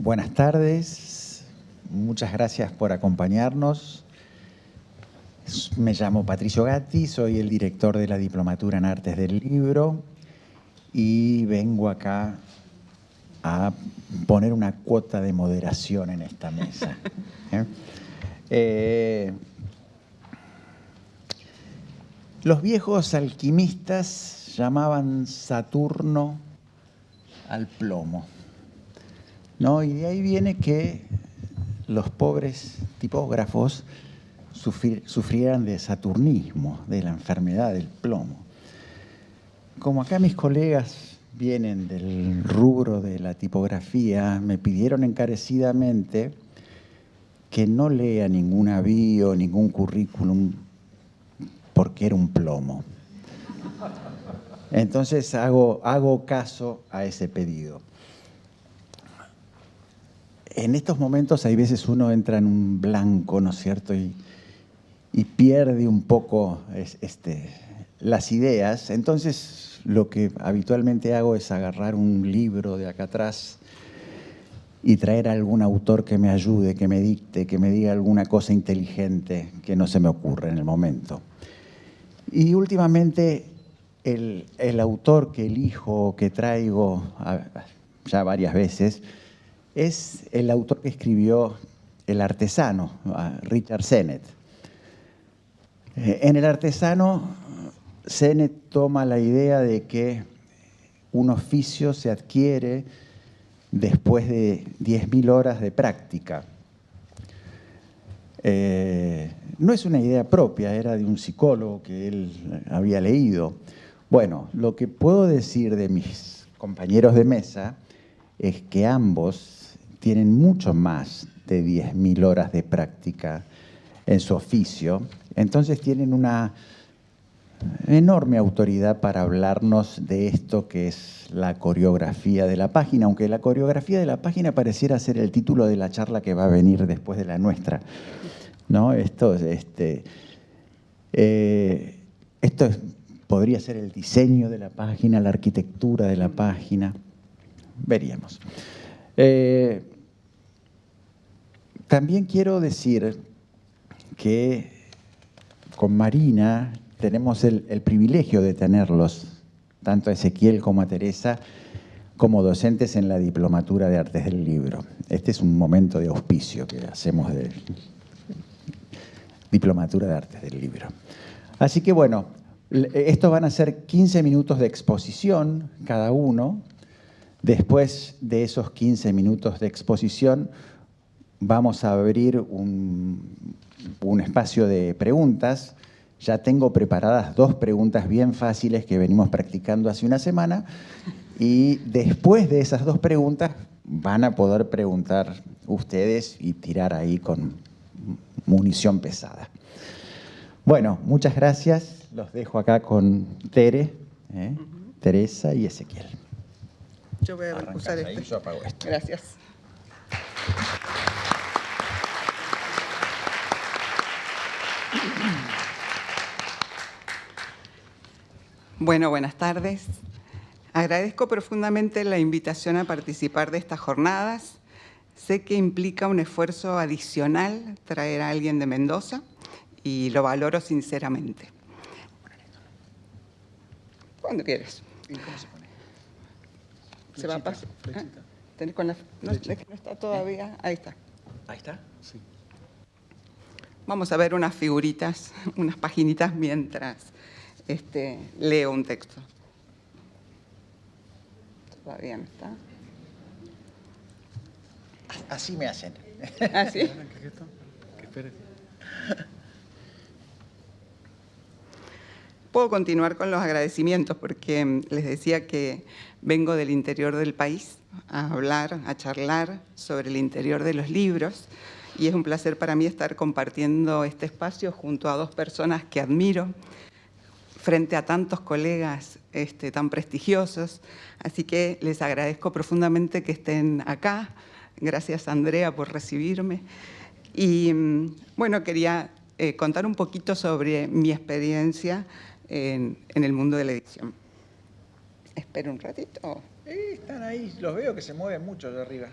Buenas tardes, muchas gracias por acompañarnos. Me llamo Patricio Gatti, soy el director de la Diplomatura en Artes del Libro y vengo acá a poner una cuota de moderación en esta mesa. Los viejos alquimistas llamaban Saturno al plomo, ¿no? Y de ahí viene que los pobres tipógrafos sufrieran de saturnismo, de la enfermedad del plomo. Como acá mis colegas vienen del rubro de la tipografía, me pidieron encarecidamente que no lea ningún avío, ningún currículum, porque era un plomo. Entonces hago caso a ese pedido. En estos momentos hay veces uno entra en un blanco, ¿no es cierto?, y pierde un poco las ideas. Entonces lo que habitualmente hago es agarrar un libro de acá atrás y traer a algún autor que me ayude, que me dicte, que me diga alguna cosa inteligente que no se me ocurre en el momento. Y últimamente el autor que elijo, que traigo ya varias veces, es el autor que escribió El artesano, Richard Sennett. En El artesano, Sennett toma la idea de que un oficio se adquiere después de 10.000 horas de práctica. No es una idea propia, era de un psicólogo que él había leído. Bueno, lo que puedo decir de mis compañeros de mesa es que ambos tienen mucho más de 10.000 horas de práctica en su oficio. Entonces tienen una enorme autoridad para hablarnos de esto que es la coreografía de la página, aunque la coreografía de la página pareciera ser el título de la charla que va a venir después de la nuestra, ¿no? Esto podría ser el diseño de la página, la arquitectura de la página. Veríamos. También quiero decir que con Marina tenemos el privilegio de tenerlos, tanto a Ezequiel como a Teresa, como docentes en la Diplomatura de Artes del Libro. Este es un momento de auspicio que hacemos de Diplomatura de Artes del Libro. Así que bueno, estos van a ser 15 minutos de exposición cada uno. Después de esos 15 minutos de exposición, vamos a abrir un espacio de preguntas. Ya tengo preparadas 2 preguntas bien fáciles que venimos practicando hace una semana. Y después de esas 2 preguntas, van a poder preguntar ustedes y tirar ahí con munición pesada. Bueno, muchas gracias. Los dejo acá con Teresa y Ezequiel. Yo voy a usar esto. Yo apago esto. Gracias. Bueno, buenas tardes. Agradezco profundamente la invitación a participar de estas jornadas. Sé que implica un esfuerzo adicional traer a alguien de Mendoza y lo valoro sinceramente. ¿Cuándo quieres? ¿Cómo se pone? Se va a pasar. ¿Tenés con la, no está todavía? Ahí está. ¿Ahí está? Sí. Vamos a ver unas figuritas, unas paginitas mientras leo un texto. Todavía no está. Así me hacen. ¿Ah, sí? Que espere. Puedo continuar con los agradecimientos porque les decía que vengo del interior del país a hablar, a charlar sobre el interior de los libros y es un placer para mí estar compartiendo este espacio junto a 2 personas que admiro frente a tantos colegas tan prestigiosos. Así que les agradezco profundamente que estén acá. Gracias, Andrea, por recibirme. Y bueno, quería contar un poquito sobre mi experiencia en el mundo de la edición. Espera un ratito. Están ahí, los veo que se mueven mucho de arriba.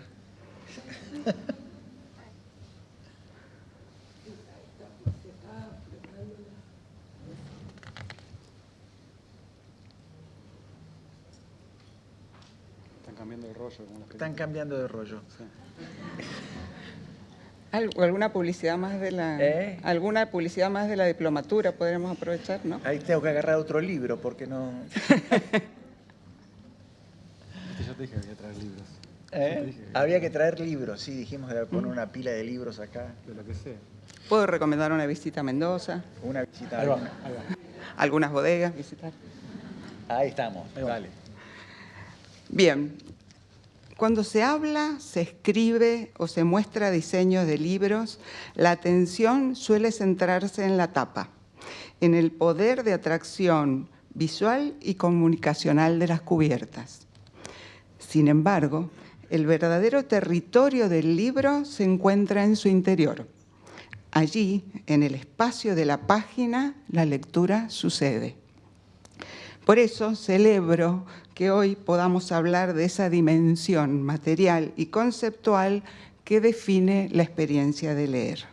Cambiando de rollo. Están cambiando de rollo. Sí. ¿Alguna publicidad más de la alguna publicidad más de la diplomatura podremos aprovechar, no? Ahí tengo que agarrar otro libro porque no. Yo te dije que había que traer libros. Había que traer libros, sí, dijimos de poner una pila de libros acá. De lo que sea. Puedo recomendar una visita a Mendoza, Una visita. Ahí va. algunas bodegas, visitar. Ahí estamos, Ahí va. vale. Bien, cuando se habla, se escribe o se muestra diseños de libros, la atención suele centrarse en la tapa, en el poder de atracción visual y comunicacional de las cubiertas. Sin embargo, el verdadero territorio del libro se encuentra en su interior. Allí, en el espacio de la página, la lectura sucede. Por eso celebro que hoy podamos hablar de esa dimensión material y conceptual que define la experiencia de leer.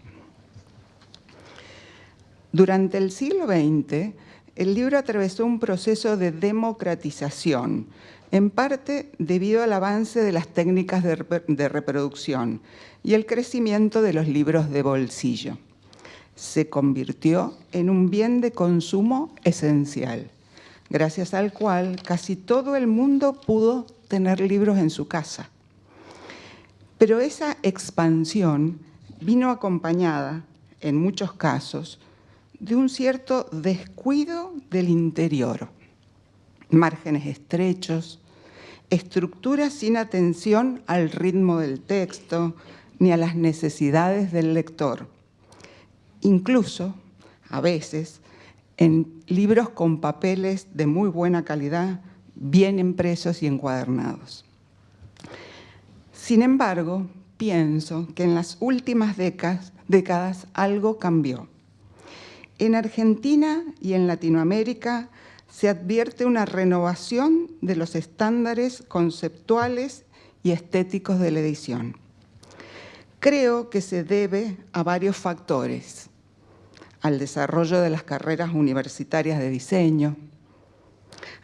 Durante el siglo XX, el libro atravesó un proceso de democratización, en parte debido al avance de las técnicas de reproducción y el crecimiento de los libros de bolsillo. Se convirtió en un bien de consumo esencial, gracias al cual casi todo el mundo pudo tener libros en su casa. Pero esa expansión vino acompañada, en muchos casos, de un cierto descuido del interior. Márgenes estrechos, estructuras sin atención al ritmo del texto ni a las necesidades del lector. Incluso, a veces, en libros con papeles de muy buena calidad, bien impresos y encuadernados. Sin embargo, pienso que en las últimas décadas algo cambió. En Argentina y en Latinoamérica se advierte una renovación de los estándares conceptuales y estéticos de la edición. Creo que se debe a varios factores: al desarrollo de las carreras universitarias de diseño,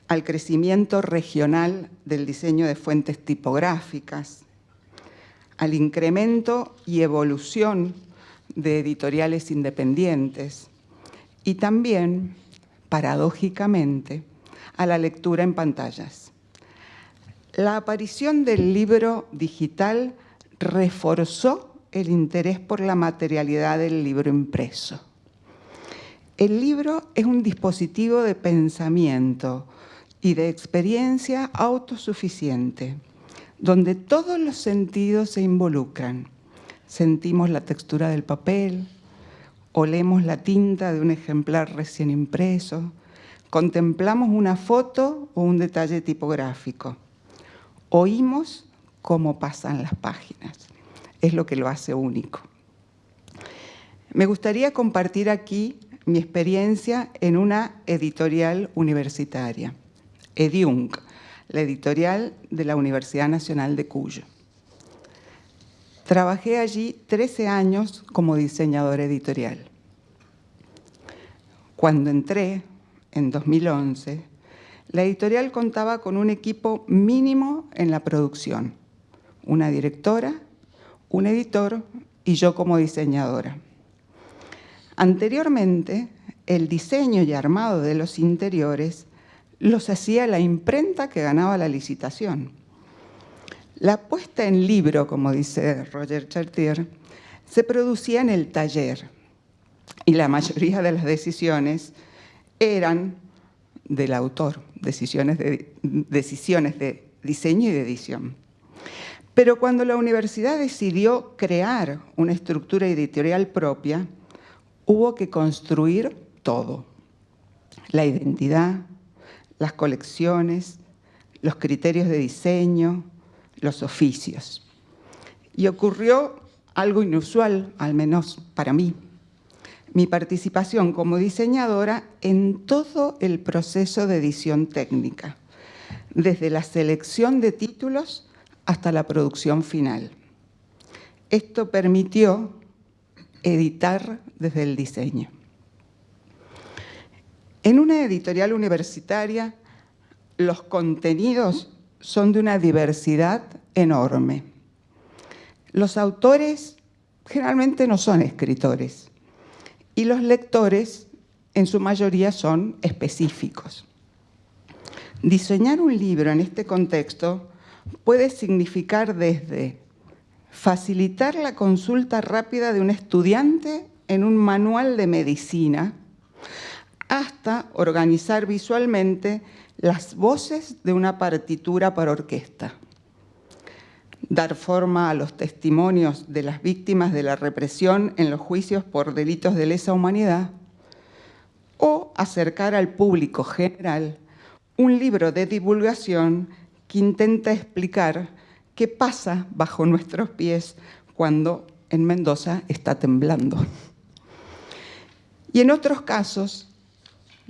al crecimiento regional del diseño de fuentes tipográficas, al incremento y evolución de editoriales independientes y también, paradójicamente, a la lectura en pantallas. La aparición del libro digital reforzó el interés por la materialidad del libro impreso. El libro es un dispositivo de pensamiento y de experiencia autosuficiente, donde todos los sentidos se involucran. Sentimos la textura del papel, olemos la tinta de un ejemplar recién impreso, contemplamos una foto o un detalle tipográfico, oímos cómo pasan las páginas. Es lo que lo hace único. Me gustaría compartir aquí mi experiencia en una editorial universitaria, Ediunc, la editorial de la Universidad Nacional de Cuyo. Trabajé allí 13 años como diseñadora editorial. Cuando entré, en 2011, la editorial contaba con un equipo mínimo en la producción: una directora, un editor y yo como diseñadora. Anteriormente, el diseño y armado de los interiores los hacía la imprenta que ganaba la licitación. La puesta en libro, como dice Roger Chartier, se producía en el taller y la mayoría de las decisiones eran del autor, decisiones de diseño y de edición. Pero cuando la universidad decidió crear una estructura editorial propia, hubo que construir todo: la identidad, las colecciones, los criterios de diseño, los oficios. Y ocurrió algo inusual, al menos para mí: mi participación como diseñadora en todo el proceso de edición técnica, desde la selección de títulos hasta la producción final. esto permitió editar desde el diseño. En una editorial universitaria, los contenidos son de una diversidad enorme. Los autores generalmente no son escritores y los lectores en su mayoría son específicos. Diseñar un libro en este contexto puede significar desde facilitar la consulta rápida de un estudiante en un manual de medicina hasta organizar visualmente las voces de una partitura para orquesta, dar forma a los testimonios de las víctimas de la represión en los juicios por delitos de lesa humanidad, o acercar al público general un libro de divulgación que intenta explicar qué pasa bajo nuestros pies cuando en Mendoza está temblando. Y en otros casos,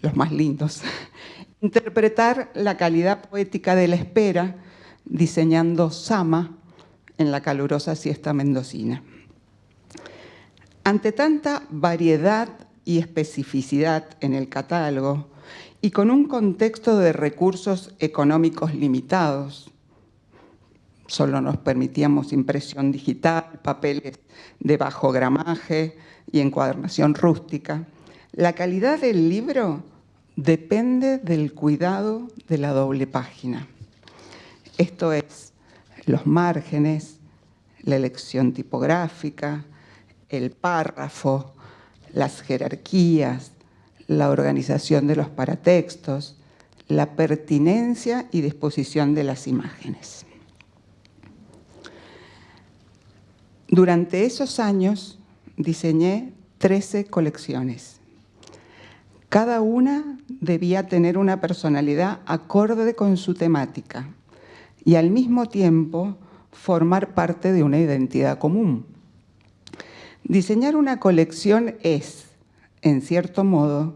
los más lindos, interpretar la calidad poética de la espera diseñando Sama en la calurosa siesta mendocina. Ante tanta variedad y especificidad en el catálogo y con un contexto de recursos económicos limitados, solo nos permitíamos impresión digital, papeles de bajo gramaje y encuadernación rústica, la calidad del libro depende del cuidado de la doble página. Esto es, los márgenes, la elección tipográfica, el párrafo, las jerarquías, la organización de los paratextos, la pertinencia y disposición de las imágenes. Durante esos años diseñé 13 colecciones. Cada una debía tener una personalidad acorde con su temática y al mismo tiempo formar parte de una identidad común. Diseñar una colección es, en cierto modo,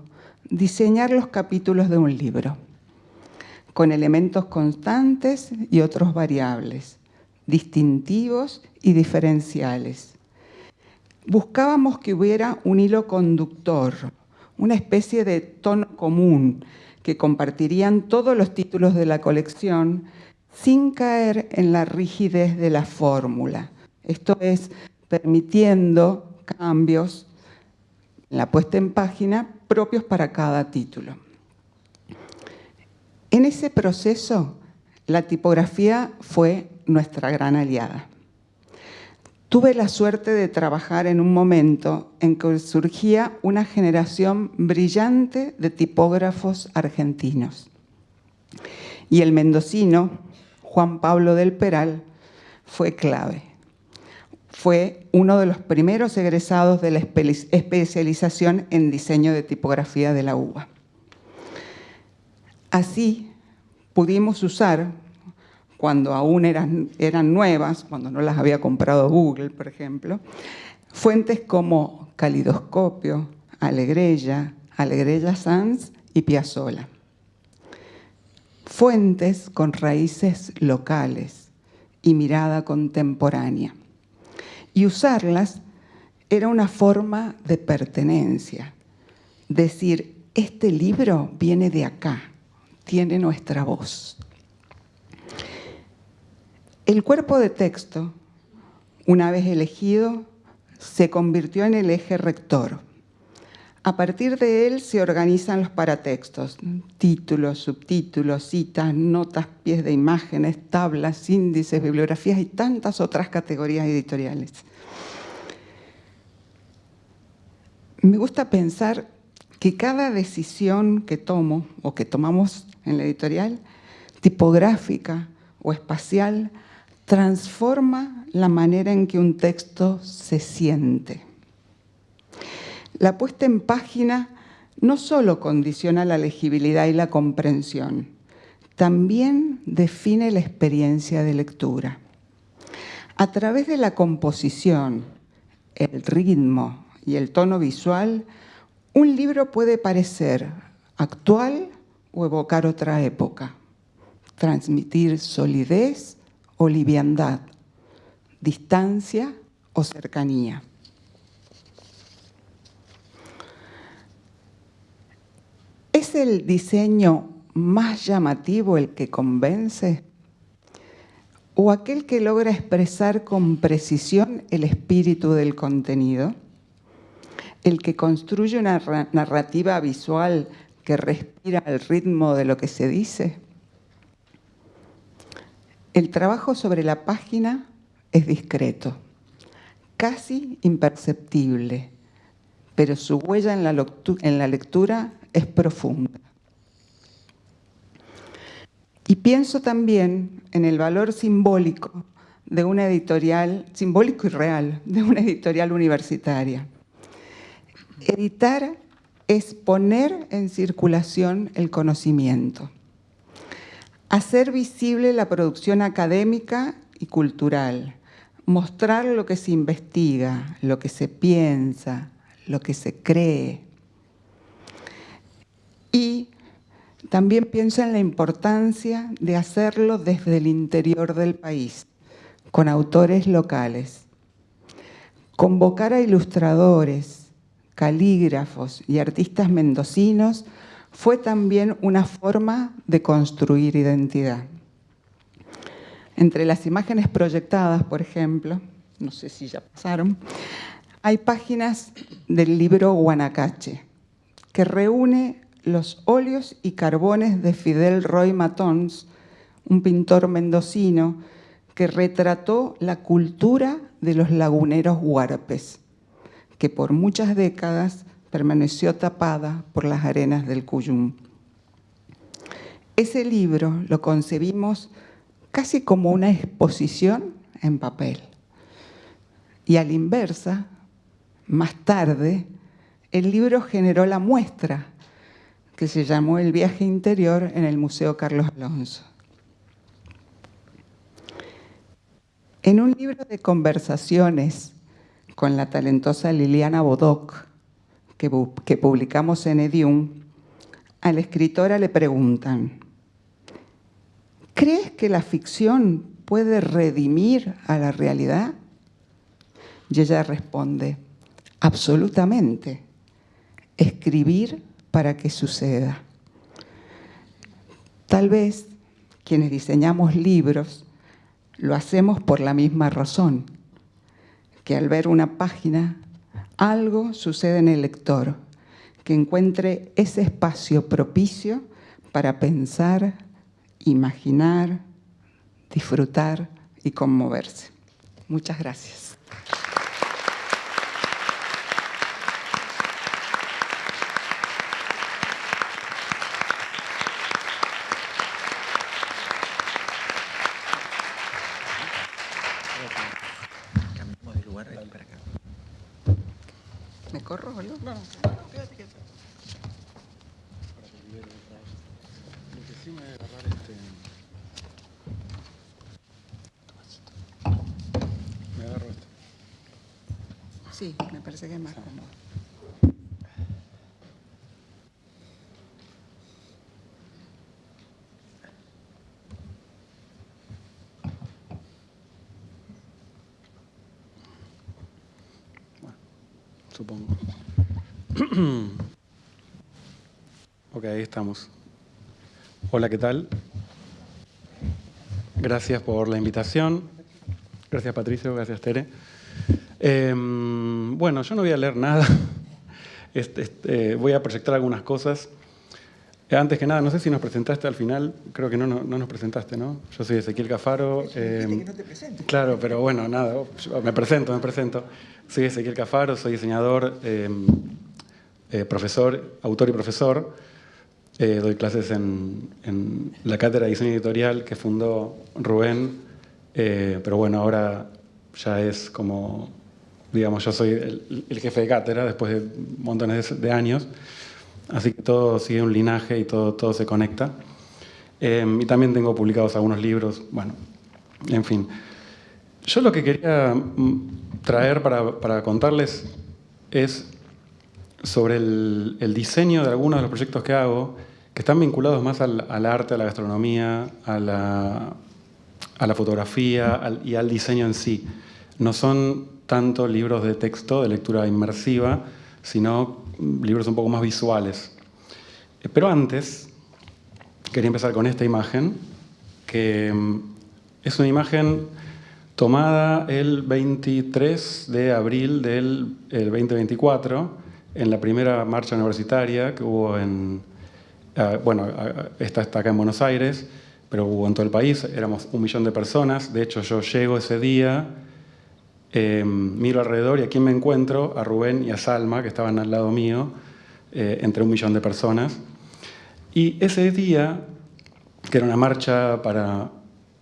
diseñar los capítulos de un libro, con elementos constantes y otros variables, distintivos y diferenciales. Buscábamos que hubiera un hilo conductor, una especie de tono común que compartirían todos los títulos de la colección sin caer en la rigidez de la fórmula. Esto es, permitiendo cambios en la puesta en página propios para cada título. En ese proceso, la tipografía fue nuestra gran aliada. Tuve la suerte de trabajar en un momento en que surgía una generación brillante de tipógrafos argentinos. Y el mendocino, Juan Pablo del Peral, fue clave. Fue uno de los primeros egresados de la especialización en diseño de tipografía de la UBA. Así pudimos usar, cuando aún eran nuevas, cuando no las había comprado Google, por ejemplo, fuentes como Calidoscopio, Alegrella, Alegrella Sans y Piazzolla. Fuentes con raíces locales y mirada contemporánea. Y usarlas era una forma de pertenencia. Decir, este libro viene de acá, tiene nuestra voz. El cuerpo de texto, una vez elegido, se convirtió en el eje rector. A partir de él se organizan los paratextos, títulos, subtítulos, citas, notas, pies de imágenes, tablas, índices, bibliografías y tantas otras categorías editoriales. Me gusta pensar que cada decisión que tomo o que tomamos en la editorial, tipográfica o espacial, transforma la manera en que un texto se siente. La puesta en página no solo condiciona la legibilidad y la comprensión, también define la experiencia de lectura. A través de la composición, el ritmo y el tono visual, un libro puede parecer actual o evocar otra época, transmitir solidez o liviandad, distancia o cercanía. ¿Es el diseño más llamativo el que convence? ¿O aquel que logra expresar con precisión el espíritu del contenido? ¿El que construye una narrativa visual que respira al ritmo de lo que se dice? El trabajo sobre la página es discreto, casi imperceptible, pero su huella en la lectura es profunda. Y pienso también en el valor simbólico de una editorial, simbólico y real, de una editorial universitaria. Editar es poner en circulación el conocimiento, hacer visible la producción académica y cultural, mostrar lo que se investiga, lo que se piensa, lo que se cree. Y también pienso en la importancia de hacerlo desde el interior del país, con autores locales. Convocar a ilustradores, calígrafos y artistas mendocinos fue también una forma de construir identidad. Entre las imágenes proyectadas, por ejemplo, no sé si ya pasaron, hay páginas del libro Guanacache, que reúne los óleos y carbones de Fidel Roy Matons, un pintor mendocino que retrató la cultura de los laguneros huarpes, que por muchas décadas permaneció tapada por las arenas del Cuyum. Ese libro lo concebimos casi como una exposición en papel. Y a la inversa, más tarde, el libro generó la muestra que se llamó El viaje interior en el Museo Carlos Alonso. En un libro de conversaciones con la talentosa Liliana Bodoc, que publicamos en Edium, a la escritora le preguntan: ¿crees que la ficción puede redimir a la realidad? Y ella responde: absolutamente. Escribir para que suceda. Tal vez quienes diseñamos libros lo hacemos por la misma razón, que al ver una página, algo sucede en el lector, que encuentre ese espacio propicio para pensar, imaginar, disfrutar y conmoverse. Muchas gracias. Cambiamos de lugar para acá. ¿Me corro, boludo? No, quédate. Para que libere otra vez. Lo que sí me voy a agarrar Me agarro esto. Sí, me parece que es más cómodo. Supongo. Ok, ahí estamos. Hola, ¿qué tal? Gracias por la invitación. Gracias, Patricio. Gracias, Tere. Bueno, yo no voy a leer nada. Voy a proyectar algunas cosas. Antes que nada, no sé si nos presentaste al final. Creo que no nos presentaste, ¿no? Yo soy Ezequiel Cafaro. Que no te presentes. Claro, pero bueno, nada. Me presento. Soy Ezequiel Cafaro, soy diseñador, profesor, autor y profesor. Doy clases en la cátedra de diseño editorial que fundó Rubén. Pero bueno, ahora ya es como, digamos, yo soy el jefe de cátedra después de montones de años. Así que todo sigue un linaje y todo se conecta. Y también tengo publicados algunos libros. Bueno, en fin. Yo lo que quería traer para contarles es sobre el diseño de algunos de los proyectos que hago, que están vinculados más al arte, a la gastronomía, a la fotografía y al diseño en sí. No son tanto libros de texto, de lectura inmersiva, sino libros un poco más visuales. Pero antes, quería empezar con esta imagen, que es una imagen tomada el 23 de abril del 2024, en la primera marcha universitaria que hubo esta está acá en Buenos Aires, pero hubo en todo el país, éramos 1 millón de personas. De hecho, yo llego ese día, miro alrededor y ¿a quién me encuentro? A Rubén y a Salma, que estaban al lado mío, entre 1 millón de personas. Y ese día, que era una marcha para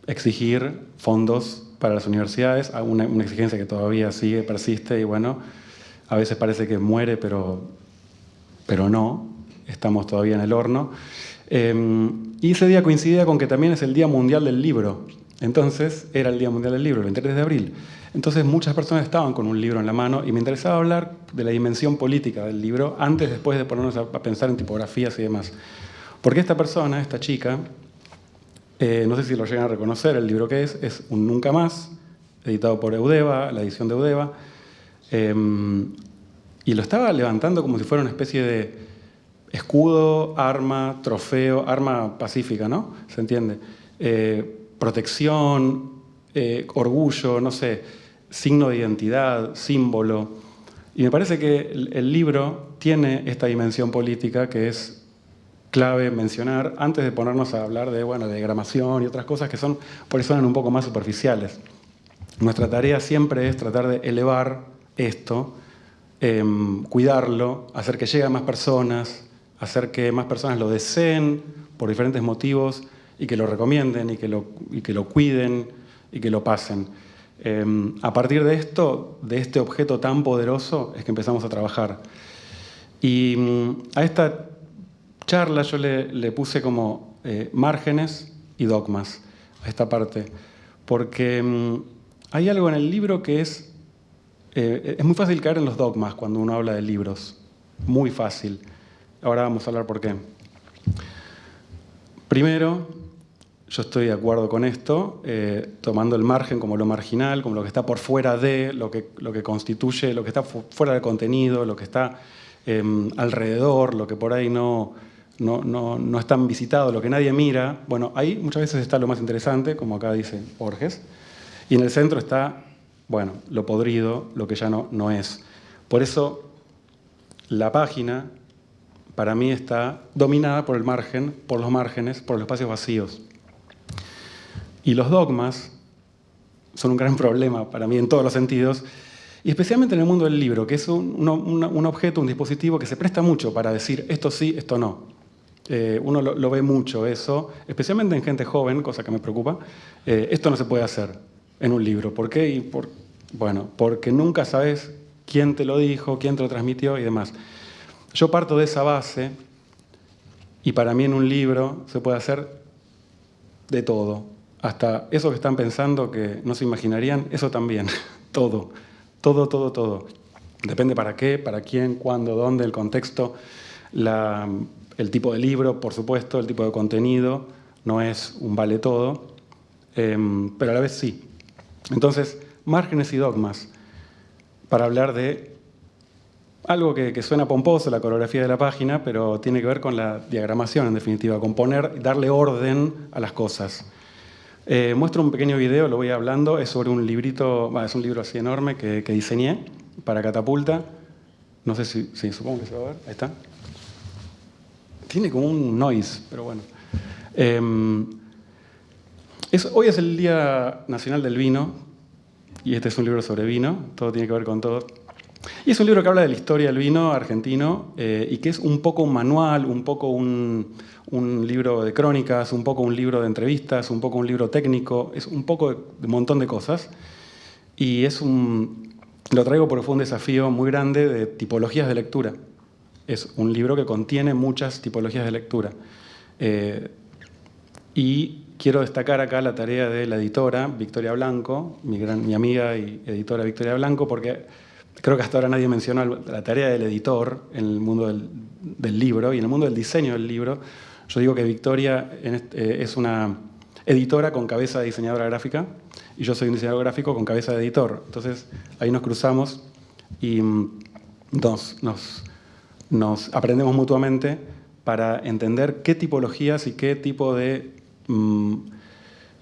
exigir fondos para las universidades, una exigencia que todavía persiste, y bueno, a veces parece que muere, pero no, estamos todavía en el horno. Y ese día coincidía con que también es el Día Mundial del Libro. Entonces, era el Día Mundial del Libro, el 23 de abril. Entonces, muchas personas estaban con un libro en la mano y me interesaba hablar de la dimensión política del libro antes, después de ponernos a pensar en tipografías y demás. Porque esta persona, esta chica, no sé si lo llegan a reconocer, el libro que es un Nunca Más, editado por Eudeva, la edición de Eudeva, y lo estaba levantando como si fuera una especie de escudo, arma, trofeo, arma pacífica, ¿no? ¿Se entiende? Protección, orgullo, no sé, signo de identidad, símbolo. Y me parece que el libro tiene esta dimensión política que es clave mencionar antes de ponernos a hablar de diagramación y otras cosas que por eso son un poco más superficiales. Nuestra tarea siempre es tratar de elevar esto, cuidarlo, hacer que llegue a más personas, hacer que más personas lo deseen por diferentes motivos y que lo recomienden y que lo cuiden y que lo pasen. A partir de esto, de este objeto tan poderoso, es que empezamos a trabajar. Y a esta charla yo le puse como márgenes y dogmas a esta parte, porque hay algo en el libro que es muy fácil caer en los dogmas cuando uno habla de libros, muy fácil. Ahora vamos a hablar por qué. Primero, yo estoy de acuerdo con esto, tomando el margen como lo marginal, como lo que está por fuera de, lo que constituye, lo que está fuera del contenido, lo que está alrededor, lo que por ahí no es tan visitado, lo que nadie mira. Bueno, ahí muchas veces está lo más interesante, como acá dice Borges, y en el centro está, lo podrido, lo que ya no es. Por eso la página, para mí, está dominada por el margen, por los márgenes, por los espacios vacíos. Y los dogmas son un gran problema para mí en todos los sentidos, y especialmente en el mundo del libro, que es un objeto, un dispositivo que se presta mucho para decir esto sí, esto no. Uno lo ve mucho eso, especialmente en gente joven, cosa que me preocupa. Esto no se puede hacer en un libro. ¿Por qué? Porque nunca sabes quién te lo dijo, quién te lo transmitió y demás. Yo parto de esa base y para mí en un libro se puede hacer de todo. Hasta eso que están pensando que no se imaginarían, eso también. Todo. Depende para qué, para quién, cuándo, dónde, el contexto, el tipo de libro, por supuesto, el tipo de contenido. No es un vale todo, pero a la vez sí. Entonces, márgenes y dogmas, para hablar de algo que suena pomposo, la coreografía de la página, pero tiene que ver con la diagramación, en definitiva, con darle orden a las cosas. Muestro un pequeño video, lo voy hablando, es sobre un librito, es un libro así enorme que diseñé para Catapulta. No sé si supongo que se va a ver, ahí está. Tiene como un noise, pero bueno. Hoy es el Día Nacional del Vino, y este es un libro sobre vino, todo tiene que ver con todo. Y es un libro que habla de la historia del vino argentino y que es un poco un manual, un poco un libro de crónicas, un poco un libro de entrevistas, un poco un libro técnico, es un poco de un montón de cosas. Y lo traigo porque fue un desafío muy grande de tipologías de lectura. Es un libro que contiene muchas tipologías de lectura. Y quiero destacar acá la tarea de la editora, Victoria Blanco, mi amiga y editora Victoria Blanco, porque creo que hasta ahora nadie mencionó la tarea del editor en el mundo del libro y en el mundo del diseño del libro. Yo digo que Victoria es una editora con cabeza de diseñadora gráfica y yo soy un diseñador gráfico con cabeza de editor. Entonces ahí nos cruzamos y nos aprendemos mutuamente para entender qué tipologías y qué tipo de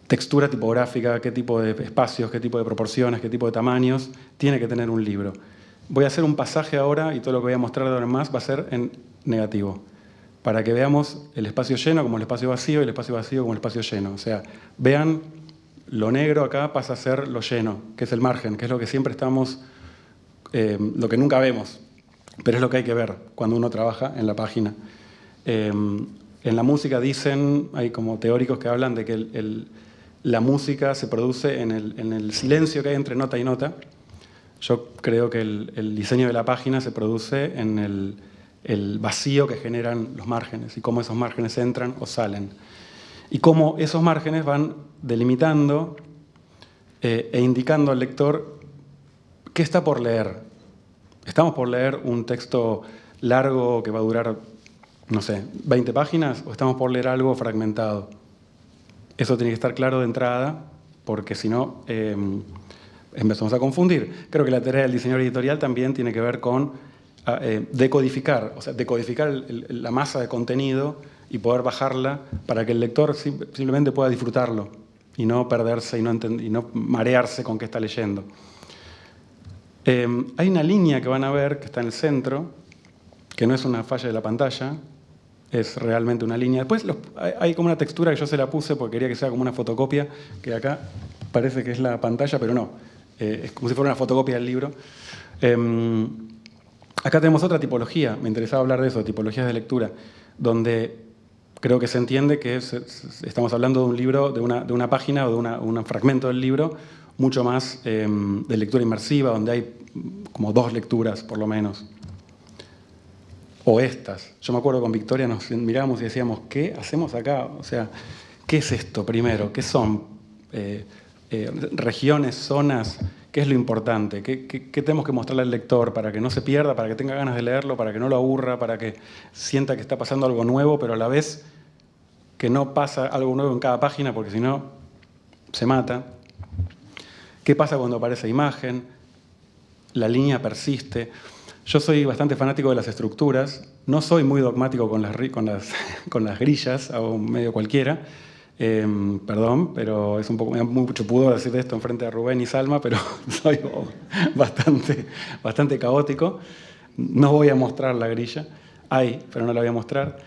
textura tipográfica, qué tipo de espacios, qué tipo de proporciones, qué tipo de tamaños tiene que tener un libro. Voy a hacer un pasaje ahora y todo lo que voy a mostrar de ahora en más va a ser en negativo, para que veamos el espacio lleno como el espacio vacío y el espacio vacío como el espacio lleno. O sea, vean, lo negro acá pasa a ser lo lleno, que es el margen, que es lo que siempre estamos, lo que nunca vemos, pero es lo que hay que ver cuando uno trabaja en la página. En la música dicen, hay como teóricos que hablan de que la música se produce en el silencio que hay entre nota y nota. Yo creo que el diseño de la página se produce en el vacío que generan los márgenes y cómo esos márgenes entran o salen. Y cómo esos márgenes van delimitando e indicando al lector qué está por leer. ¿Estamos por leer un texto largo que va a durar, no sé, 20 páginas o estamos por leer algo fragmentado? Eso tiene que estar claro de entrada porque si no empezamos a confundir. Creo que la tarea del diseñador editorial también tiene que ver con decodificar, o sea, decodificar la masa de contenido y poder bajarla para que el lector simplemente pueda disfrutarlo y no perderse y no marearse con qué está leyendo. Hay una línea que van a ver que está en el centro, que no es una falla de la pantalla, es realmente una línea. Después hay como una textura que yo se la puse porque quería que sea como una fotocopia, que acá parece que es la pantalla, pero no. Es como si fuera una fotocopia del libro. Acá tenemos otra tipología, me interesaba hablar de eso, tipologías de lectura, donde creo que se entiende que estamos hablando de un libro, de una página o de un fragmento del libro, mucho más de lectura inmersiva, donde hay como 2 lecturas por lo menos. O estas. Yo me acuerdo con Victoria nos mirábamos y decíamos, ¿qué hacemos acá? O sea, ¿qué es esto primero? ¿Qué son regiones, zonas? ¿Qué es lo importante? ¿Qué tenemos que mostrarle al lector para que no se pierda, para que tenga ganas de leerlo, para que no lo aburra, para que sienta que está pasando algo nuevo, pero a la vez que no pasa algo nuevo en cada página porque si no se mata? ¿Qué pasa cuando aparece imagen? La línea persiste. Yo soy bastante fanático de las estructuras, no soy muy dogmático con las grillas, hago medio cualquiera, perdón, pero es un poco, me da mucho pudor decir esto en frente a Rubén y Salma, pero soy bastante caótico. No voy a mostrar la grilla, pero no la voy a mostrar.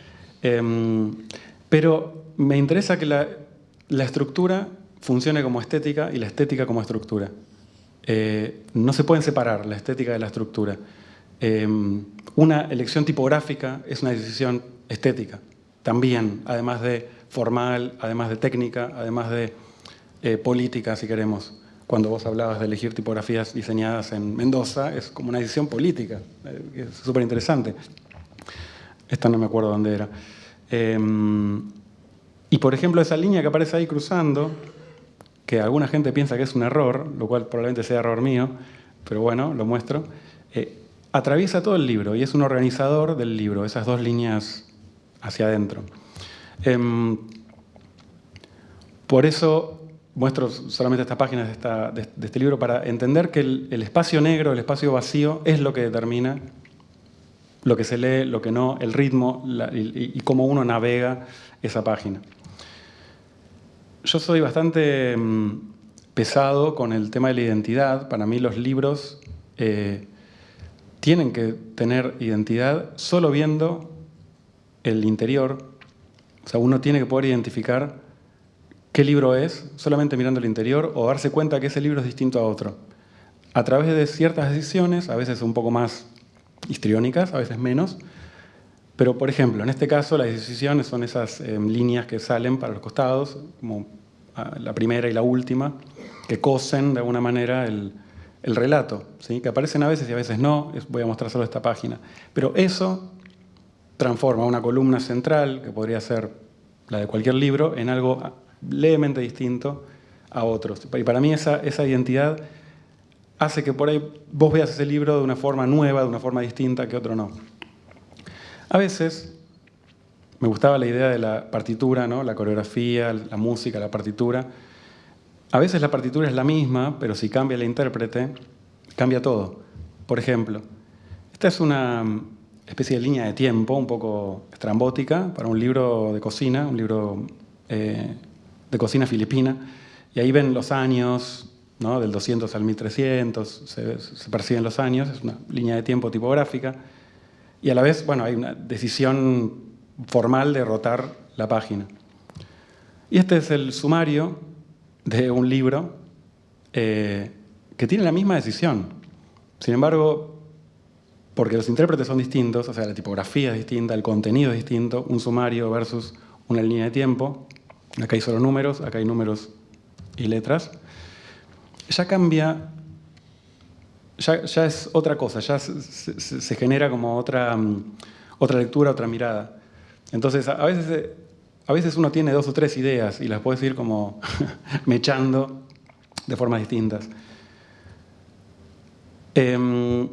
Pero me interesa que la estructura funcione como estética y la estética como estructura. No se pueden separar la estética de la estructura. Una elección tipográfica es una decisión estética, también, además de formal, además de técnica, además de política, si queremos. Cuando vos hablabas de elegir tipografías diseñadas en Mendoza, es como una decisión política, es súper interesante. Esta no me acuerdo dónde era. Y, por ejemplo, esa línea que aparece ahí cruzando, que alguna gente piensa que es un error, lo cual probablemente sea error mío, pero bueno, lo muestro. Atraviesa todo el libro y es un organizador del libro, esas 2 líneas hacia adentro. Por eso muestro solamente estas páginas de este libro para entender que el espacio negro, el espacio vacío, es lo que determina lo que se lee, lo que no, el ritmo y cómo uno navega esa página. Yo soy bastante pesado con el tema de la identidad. Para mí los libros tienen que tener identidad solo viendo el interior. O sea, uno tiene que poder identificar qué libro es solamente mirando el interior o darse cuenta que ese libro es distinto a otro. A través de ciertas decisiones, a veces un poco más histriónicas, a veces menos. Pero, por ejemplo, en este caso las decisiones son esas líneas que salen para los costados, como la primera y la última, que cosen de alguna manera el relato, ¿sí? Que aparecen a veces y a veces no, voy a mostrar solo esta página. Pero eso transforma una columna central, que podría ser la de cualquier libro, en algo levemente distinto a otros. Y para mí esa identidad hace que por ahí vos veas ese libro de una forma nueva, de una forma distinta que otro no. A veces me gustaba la idea de la partitura, ¿no? La coreografía, la música, la partitura. A veces la partitura es la misma, pero si cambia el intérprete, cambia todo. Por ejemplo, esta es una especie de línea de tiempo un poco estrambótica para un libro de cocina, un libro de cocina filipina, y ahí ven los años, ¿no? Del 200 al 1300, se perciben los años, es una línea de tiempo tipográfica, y a la vez, bueno, hay una decisión formal de rotar la página. Y este es el sumario de un libro que tiene la misma decisión. Sin embargo, porque los intérpretes son distintos, o sea, la tipografía es distinta, el contenido es distinto, un sumario versus una línea de tiempo, acá hay solo números, acá hay números y letras, ya cambia, ya es otra cosa, ya se genera como otra lectura, otra mirada. Entonces, a veces uno tiene 2 o 3 ideas y las puedes ir como mechando de formas distintas. El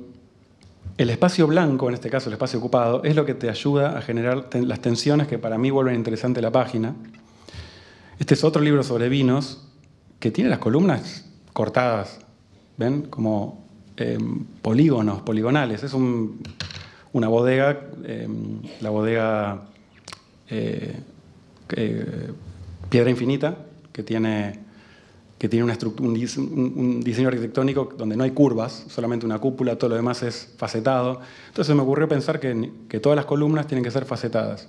espacio blanco, en este caso el espacio ocupado, es lo que te ayuda a generar las tensiones que para mí vuelven interesante la página. Este es otro libro sobre vinos que tiene las columnas cortadas, ¿ven? Como polígonos, poligonales. Es una bodega, la bodega Piedra Infinita, que tiene un diseño arquitectónico donde no hay curvas, solamente una cúpula, todo lo demás es facetado. Entonces me ocurrió pensar que todas las columnas tienen que ser facetadas.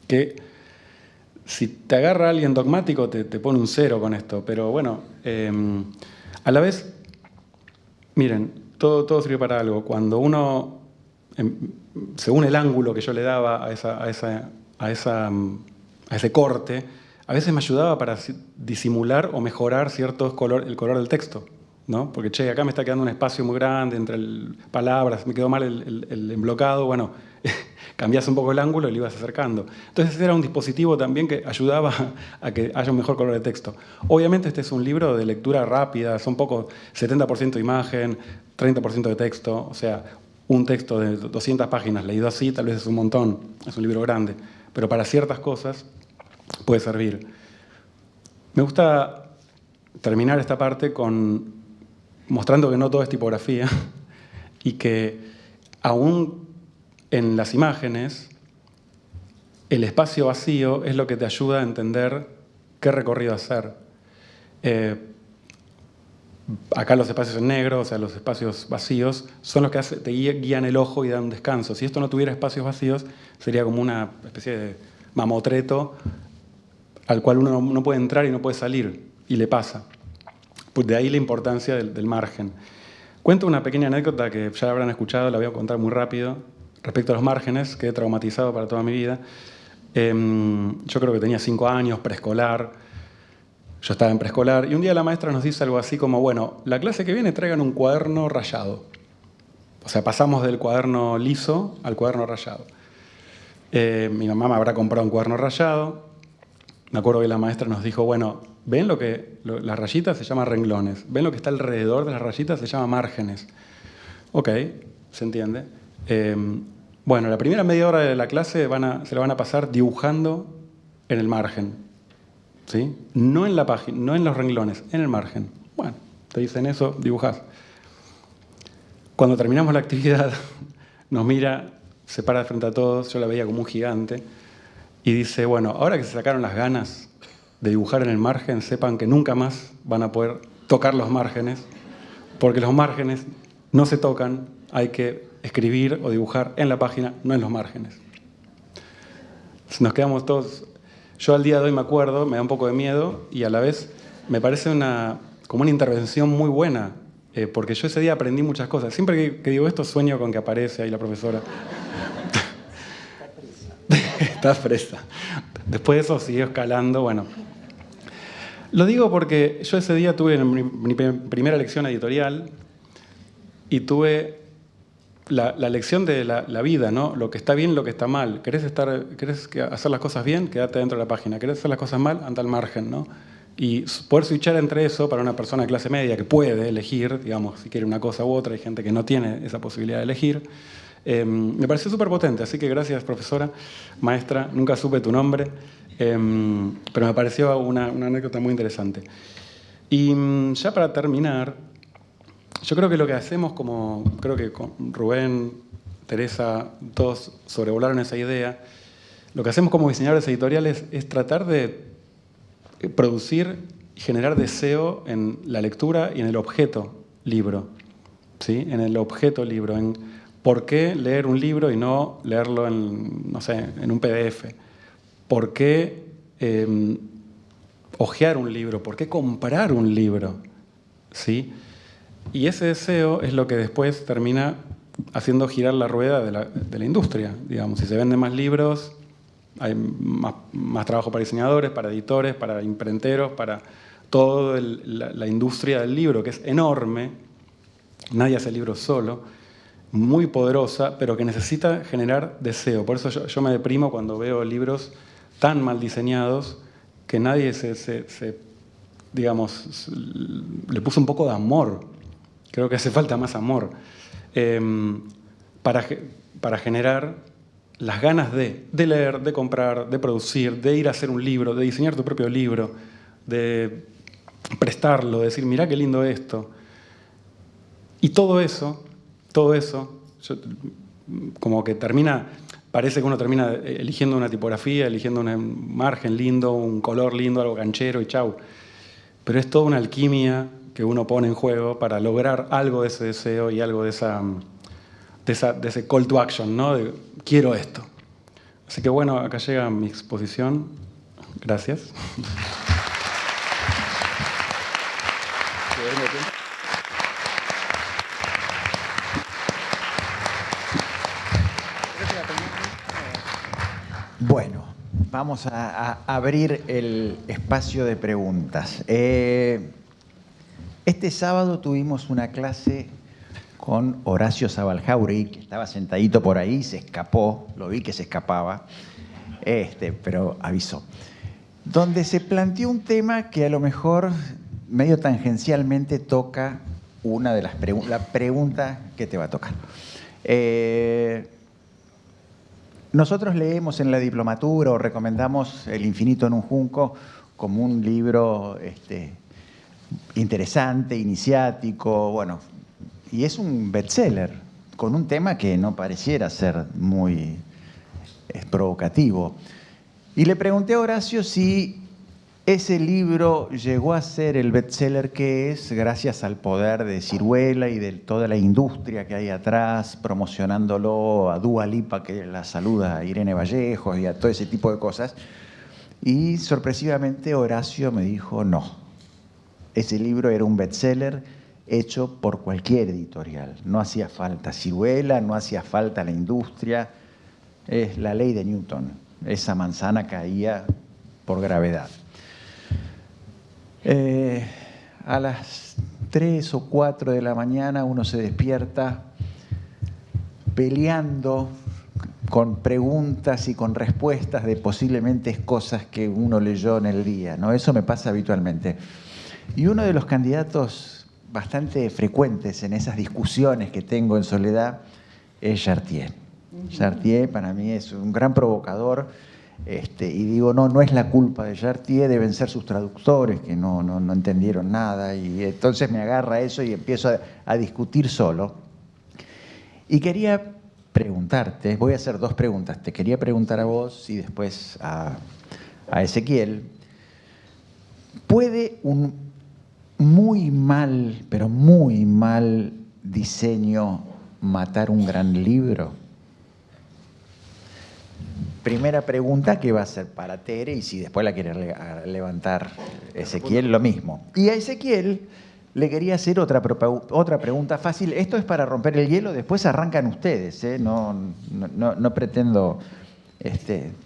Que si te agarra alguien dogmático te pone un 0 con esto, pero bueno, a la vez, miren, todo sirve para algo. Cuando uno, según el ángulo que yo le daba a ese corte, a veces me ayudaba para disimular o mejorar el color del texto, ¿no? Porque, che, acá me está quedando un espacio muy grande entre palabras, me quedó mal el emblocado, bueno, cambiás un poco el ángulo y lo ibas acercando. Entonces era un dispositivo también que ayudaba a que haya un mejor color de texto. Obviamente este es un libro de lectura rápida, son poco 70% imagen, 30% de texto, o sea, un texto de 200 páginas leído así tal vez es un montón, es un libro grande, pero para ciertas cosas puede servir. Me gusta terminar esta parte mostrando que no todo es tipografía y que aún en las imágenes el espacio vacío es lo que te ayuda a entender qué recorrido hacer. Acá los espacios en negro, o sea, los espacios vacíos, son los que te guían el ojo y dan un descanso. Si esto no tuviera espacios vacíos, sería como una especie de mamotreto al cual uno no puede entrar y no puede salir, y le pasa. Pues de ahí la importancia del margen. Cuento una pequeña anécdota que ya habrán escuchado, la voy a contar muy rápido. Respecto a los márgenes, quedé traumatizado para toda mi vida. Yo creo que tenía 5 años, preescolar. Yo estaba en preescolar, y un día la maestra nos dice algo así como, bueno, la clase que viene traigan un cuaderno rayado. O sea, pasamos del cuaderno liso al cuaderno rayado. Mi mamá me habrá comprado un cuaderno rayado. Me acuerdo que la maestra nos dijo, bueno, ¿ven las rayitas? Se llaman renglones. ¿Ven lo que está alrededor de las rayitas? Se llama márgenes. Ok, se entiende. Bueno, la primera media hora de la clase se la van a pasar dibujando en el margen. ¿Sí? No en la página, no en los renglones, en el margen. Bueno, te dicen eso, dibujás. Cuando terminamos la actividad, nos mira, se para frente a todos, yo la veía como un gigante, y dice, bueno, ahora que se sacaron las ganas de dibujar en el margen, sepan que nunca más van a poder tocar los márgenes, porque los márgenes no se tocan, hay que escribir o dibujar en la página, no en los márgenes. Nos quedamos todos. Yo al día de hoy me acuerdo, me da un poco de miedo y a la vez me parece como una intervención muy buena, porque yo ese día aprendí muchas cosas. Siempre que digo esto sueño con que aparece ahí la profesora. Está fresa. Después de eso siguió escalando, bueno. Lo digo porque yo ese día tuve mi primera lección editorial y tuve la lección de la vida, ¿no? Lo que está bien, lo que está mal. ¿Querés hacer las cosas bien? Quédate dentro de la página. ¿Querés hacer las cosas mal? Anda al margen, ¿no? Y poder switchar entre eso para una persona de clase media que puede elegir, digamos, si quiere una cosa u otra, hay gente que no tiene esa posibilidad de elegir, Me pareció súper potente, así que gracias, profesora, maestra. Nunca supe tu nombre, pero me pareció una anécdota muy interesante. Y ya para terminar, yo creo que lo que hacemos, como creo que con Rubén, Teresa, todos sobrevolaron esa idea, lo que hacemos como diseñadores editoriales es tratar de producir y generar deseo en la lectura y en el objeto libro, ¿sí? En el objeto libro, en por qué leer un libro y no leerlo en, no sé, en un PDF, por qué hojear un libro, por qué comprar un libro, ¿sí? Y ese deseo es lo que después termina haciendo girar la rueda de la industria, digamos. Si se venden más libros, hay más trabajo para diseñadores, para editores, para imprenteros, para toda la industria del libro, que es enorme. Nadie hace libros solo, muy poderosa, pero que necesita generar deseo. Por eso yo me deprimo cuando veo libros tan mal diseñados que nadie digamos, le puso un poco de amor. Creo que hace falta más amor para generar las ganas de leer, de comprar, de producir, de ir a hacer un libro, de diseñar tu propio libro, de prestarlo, de decir, mirá qué lindo esto. Y todo eso, como que parece que uno termina eligiendo una tipografía, eligiendo un margen lindo, un color lindo, algo canchero y chau. Pero es toda una alquimia que uno pone en juego para lograr algo de ese deseo y algo de ese call to action, ¿no? De quiero esto. Así que bueno, acá llega mi exposición. Gracias. Bueno, vamos a abrir el espacio de preguntas. Este sábado tuvimos una clase con Horacio Zabaljáuregui, que estaba sentadito por ahí, se escapó, lo vi que se escapaba, pero avisó, donde se planteó un tema que a lo mejor medio tangencialmente toca una de las la pregunta que te va a tocar. Nosotros leemos en la diplomatura o recomendamos El infinito en un junco como un libro interesante, iniciático, bueno, y es un bestseller con un tema que no pareciera ser muy provocativo. Y le pregunté a Horacio si ese libro llegó a ser el bestseller que es gracias al poder de Siruela y de toda la industria que hay atrás, promocionándolo a Dua Lipa, que la saluda a Irene Vallejos y a todo ese tipo de cosas. Y sorpresivamente Horacio me dijo no. Ese libro era un bestseller hecho por cualquier editorial. No hacía falta Siruela, no hacía falta la industria. Es la ley de Newton. Esa manzana caía por gravedad. A las 3 o 4 de la mañana uno se despierta peleando con preguntas y con respuestas de posiblemente cosas que uno leyó en el día, ¿no? Eso me pasa habitualmente. Y uno de los candidatos bastante frecuentes en esas discusiones que tengo en soledad es Chartier. Chartier para mí es un gran provocador. Y digo, no es la culpa de Chartier, deben ser sus traductores que no entendieron nada. Y entonces me agarra eso y empiezo a discutir solo. Y quería preguntarte, voy a hacer 2 preguntas. Te quería preguntar a vos y después a Ezequiel. ¿Puede un muy mal, pero muy mal diseño matar un gran libro? Primera pregunta que va a ser para Tere, y si después la quiere levantar Ezequiel, lo mismo. Y a Ezequiel le quería hacer otra pregunta fácil. Esto es para romper el hielo, después arrancan ustedes, ¿eh? No pretendo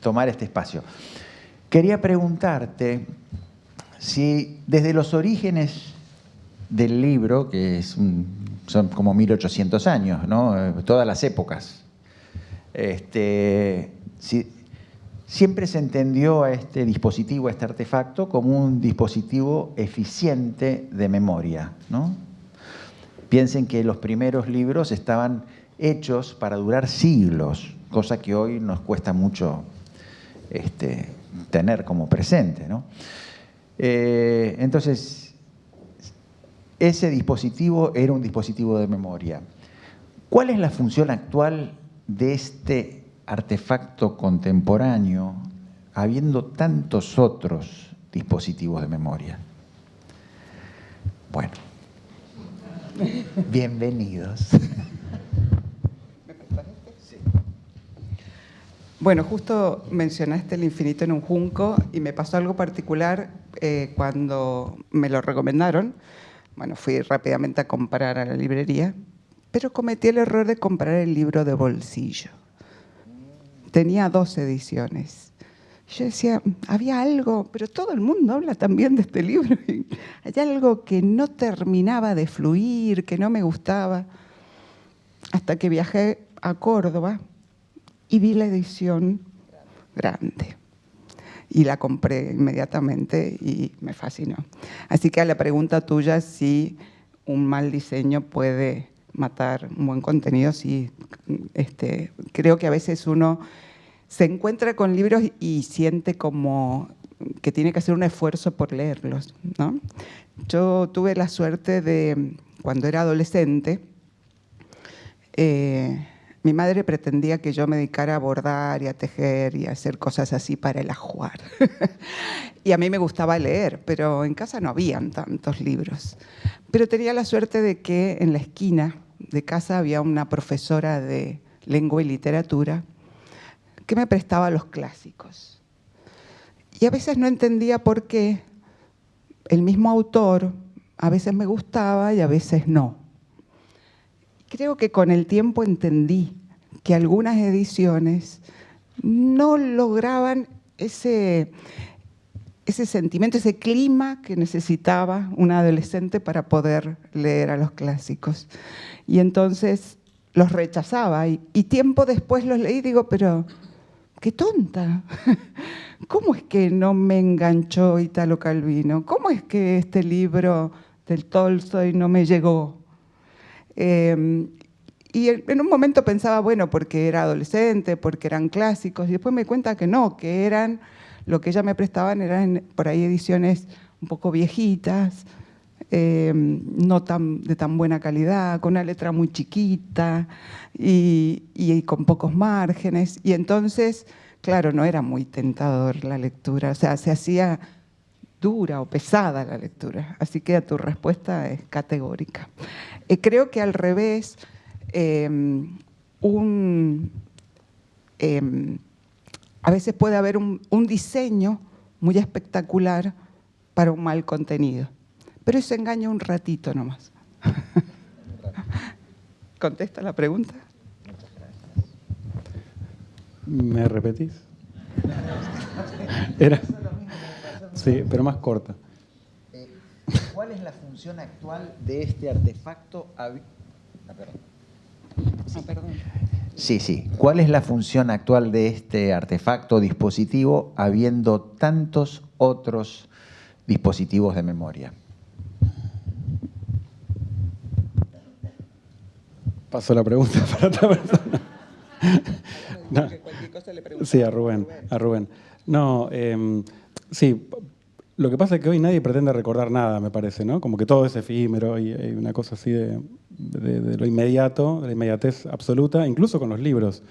tomar este espacio. Quería preguntarte si desde los orígenes del libro, que son como 1800 años, ¿no? Todas las épocas, siempre se entendió a este dispositivo, a este artefacto, como un dispositivo eficiente de memoria, ¿no? Piensen que los primeros libros estaban hechos para durar siglos, cosa que hoy nos cuesta mucho tener como presente, ¿no? Entonces, ese dispositivo era un dispositivo de memoria. ¿Cuál es la función actual de este artefacto contemporáneo, habiendo tantos otros dispositivos de memoria? Bueno, bienvenidos. Bueno, justo mencionaste El infinito en un junco y me pasó algo particular cuando me lo recomendaron. Bueno, fui rápidamente a comprar a la librería, pero cometí el error de comprar el libro de bolsillo. Tenía 2 ediciones. Yo decía, había algo, pero todo el mundo habla también de este libro. Hay algo que no terminaba de fluir, que no me gustaba. Hasta que viajé a Córdoba y vi la edición grande. Y la compré inmediatamente y me fascinó. Así que a la pregunta tuya, si un mal diseño puede matar un buen contenido, sí. Creo que a veces uno se encuentra con libros y siente como que tiene que hacer un esfuerzo por leerlos, ¿no? Yo tuve la suerte de, cuando era adolescente, mi madre pretendía que yo me dedicara a bordar y a tejer y a hacer cosas así para el ajuar. Y a mí me gustaba leer, pero en casa no habían tantos libros. Pero tenía la suerte de que en la esquina de casa había una profesora de lengua y literatura que me prestaba los clásicos. Y a veces no entendía por qué el mismo autor a veces me gustaba y a veces no. Creo que con el tiempo entendí que algunas ediciones no lograban ese sentimiento, ese clima que necesitaba un adolescente para poder leer a los clásicos. Y entonces los rechazaba y tiempo después los leí y digo, pero qué tonta. ¿Cómo es que no me enganchó Italo Calvino? ¿Cómo es que este libro del Tolstoy no me llegó? Y en un momento pensaba, bueno, porque era adolescente, porque eran clásicos, y después me di cuenta que no, que eran, lo que ella me prestaban eran por ahí ediciones un poco viejitas, no de tan buena calidad, con una letra muy chiquita y con pocos márgenes. Y entonces, claro, no era muy tentador la lectura, o sea, se hacía dura o pesada la lectura. Así que tu respuesta es categórica. Creo que al revés, a veces puede haber un diseño muy espectacular para un mal contenido, pero eso engaña un ratito nomás. ¿Contesta la pregunta? ¿Me repetís? Era... Sí, pero más corta. ¿Cuál es la función actual de este artefacto? Sí. ¿Cuál es la función actual de este artefacto dispositivo habiendo tantos otros dispositivos de memoria? Paso la pregunta para otra persona. No. Sí, a Rubén. No, sí, lo que pasa es que hoy nadie pretende recordar nada, me parece, ¿no? Como que todo es efímero y hay una cosa así de lo inmediato, de la inmediatez absoluta, incluso con los libros.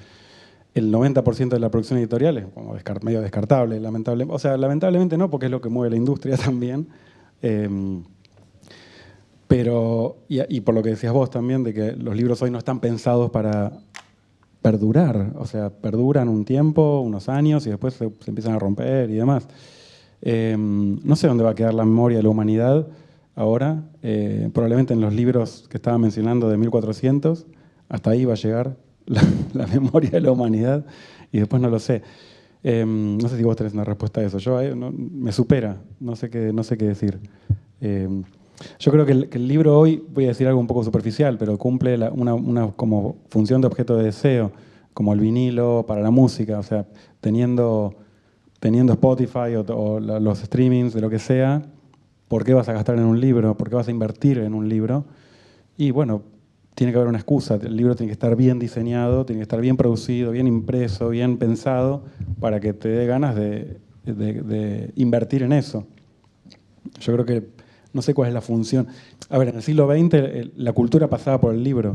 El 90% de la producción editorial es como medio descartable, lamentablemente. O sea, lamentablemente no, porque es lo que mueve la industria también. Pero, y por lo que decías vos también, de que los libros hoy no están pensados para perdurar. O sea, perduran un tiempo, unos años, y después se empiezan a romper y demás. No sé dónde va a quedar la memoria de la humanidad ahora. Probablemente en los libros que estaba mencionando de 1400, hasta ahí va a llegar la memoria de la humanidad, y después no lo sé. No sé si vos tenés una respuesta a eso. Yo me supera, no sé qué decir. Yo creo que el libro hoy, voy a decir algo un poco superficial, pero cumple una como función de objeto de deseo, como el vinilo para la música. O sea, teniendo Spotify o los streamings de lo que sea, ¿por qué vas a gastar en un libro? ¿Por qué vas a invertir en un libro? Y bueno, tiene que haber una excusa. El libro tiene que estar bien diseñado, tiene que estar bien producido, bien impreso, bien pensado, para que te dé ganas de invertir en eso. Yo creo que, no sé cuál es la función. A ver, en el siglo XX la cultura pasaba por el libro.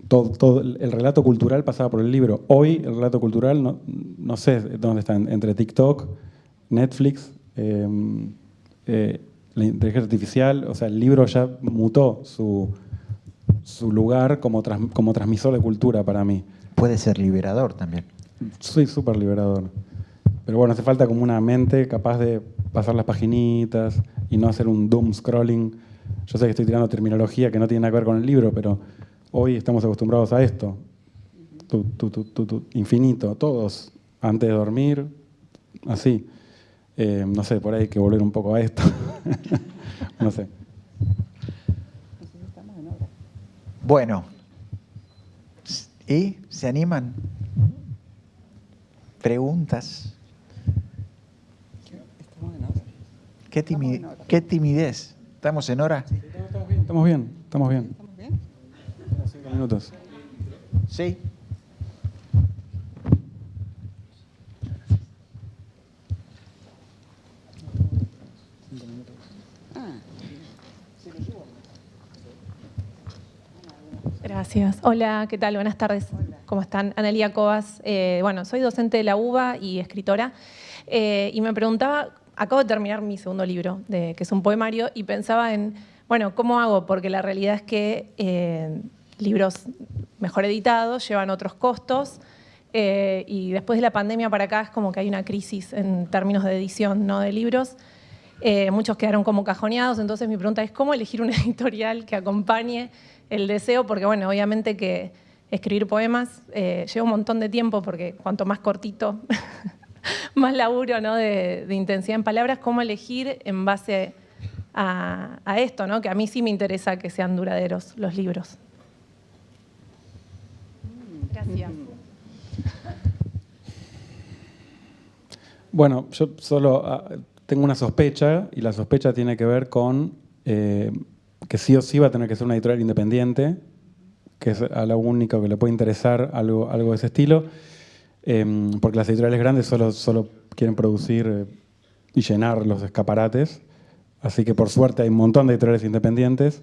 Todo el relato cultural pasaba por el libro. Hoy el relato cultural no sé dónde está, entre TikTok, Netflix, la inteligencia artificial. O sea, el libro ya mutó su lugar como transmisor de cultura para mí. Puede ser liberador también. Soy súper liberador. Pero bueno, hace falta como una mente capaz de pasar las paginitas y no hacer un doom scrolling. Yo sé que estoy tirando terminología que no tiene nada que ver con el libro, pero hoy estamos acostumbrados a esto. Infinito, todos, antes de dormir, así. No sé, por ahí hay que volver un poco a esto. No sé. Bueno, ¿y se animan? ¿Preguntas? ¿Qué timidez? ¿Estamos en hora? Sí, estamos bien. ¿Estamos bien? 5 minutos. Sí. Gracias. Hola, ¿qué tal? Buenas tardes. ¿Cómo están? Analía Cobas. Bueno, soy docente de la UBA y escritora. Y me preguntaba, acabo de terminar mi segundo libro, que es un poemario, y pensaba en, bueno, ¿cómo hago? Porque la realidad es que libros mejor editados llevan otros costos, y después de la pandemia para acá es como que hay una crisis en términos de edición, ¿no?, de libros. Muchos quedaron como cajoneados, entonces mi pregunta es ¿cómo elegir una editorial que acompañe el deseo? Porque bueno, obviamente que escribir poemas lleva un montón de tiempo, porque cuanto más cortito, más laburo, ¿no?, de intensidad en palabras. ¿Cómo elegir en base a esto, ¿no?, que a mí sí me interesa que sean duraderos los libros? Gracias. Bueno, yo solo tengo una sospecha, y la sospecha tiene que ver con que sí o sí va a tener que ser una editorial independiente, que es a lo único que le puede interesar algo de ese estilo, porque las editoriales grandes solo quieren producir y llenar los escaparates, así que por suerte hay un montón de editoriales independientes.